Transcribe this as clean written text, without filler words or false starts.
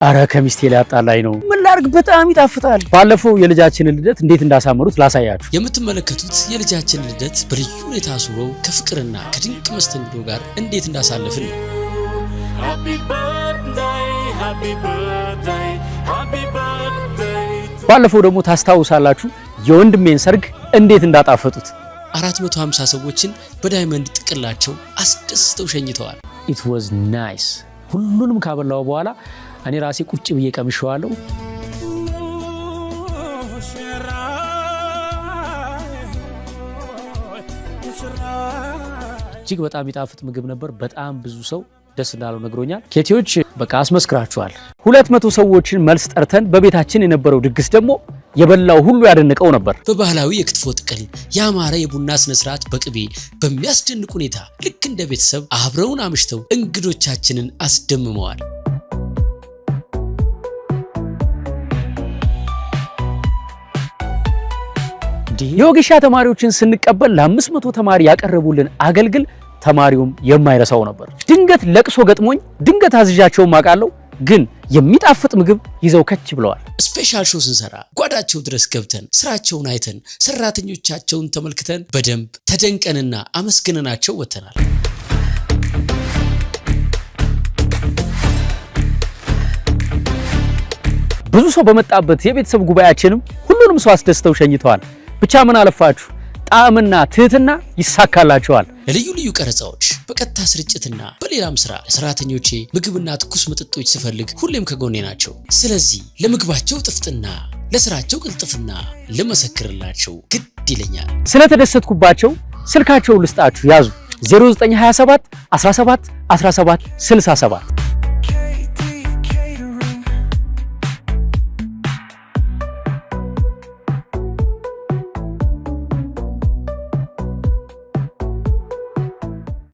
አረ ከሚስቴ ላይ አጣላኝ ነው። ምን ላርግ በጣም ይጣፍጣል። ባለፈው የልጃችንን ልደት እንዴት እንዳሳመሩት ላሳያችሁ። የምትመለከቱት የልጃችን ልደት በልዩ ሁኔታ አስውበው ከፍቅርና ከድንቅ መስተንግዶ ጋር እንዴት እንዳሳለፍን ነው። ባለፈው ደግሞ ታስታውሳላችሁ የወንድሜን ሰርግ እንዴት እንዳጣፈጡት። 450 ሰዎችን በዳይመንድ ጥቅላቸው አስደስተው ሸኝተዋል። It was nice። ሁሉንም ካበላው በኋላ እኔ ራሴ ቁጭ ብዬ ቀምሼዋለሁ። እጅግ በጣም ይጣፍጥ ምግብ ነበር። በጣም ብዙ ሰው ደስ እንዳለው ነግሮኛል። ኬቲዎች በቃ አስመስክራችኋል። 200 ሰዎችን መልስ ጠርተን በቤታችን የነበረው ድግስ ደግሞ የበላው ሁሉ ያደነቀው ነበር። በባህላዊ የክትፎ ጥቅል ያማረ የቡና ስነ ስርዓት በቅቤ በሚያስደንቅ ሁኔታ ልክ እንደ ቤተሰብ አብረውን አምሽተው እንግዶቻችንን አስደምመዋል። የወጌሻ ተማሪዎችን ስንቀበል ለ500 ተማሪ ያቀረቡልን አገልግል ተማሪውም የማይረሳው ነበር። ድንገት ለቅሶ ገጥሞኝ ድንገት አዝዣቸው ማቃለው ግን የሚጣፍጥ ምግብ ይዘው ከች ብለዋል። ስፔሻል ሾው ስንሰራ ጓዳቸው ድረስ ገብተን ስራቸውን አይተን ሰራተኞቻቸውን ተመልክተን በደንብ ተደንቀንና አመስግነናቸው ወተናል። ብዙ ሰው በመጣበት የቤተሰብ ጉባኤያችንም ሁሉንም ሰው አስደስተው ሸኝተዋል። ብቻ ምን አለፋችሁ ጣዕምና ትህትና ይሳካላቸዋል። ለልዩ ልዩ ቀረጻዎች በቀጥታ ስርጭትና በሌላም ስራ ለሰራተኞቼ ምግብና ትኩስ መጠጦች ስፈልግ ሁሌም ከጎኔ ናቸው። ስለዚህ ለምግባቸው ጥፍጥና፣ ለስራቸው ቅልጥፍና ለመሰክርላቸው ግድ ይለኛል። ስለተደሰትኩባቸው ስልካቸውን ልስጣችሁ፣ ያዙ 0927 17 17 67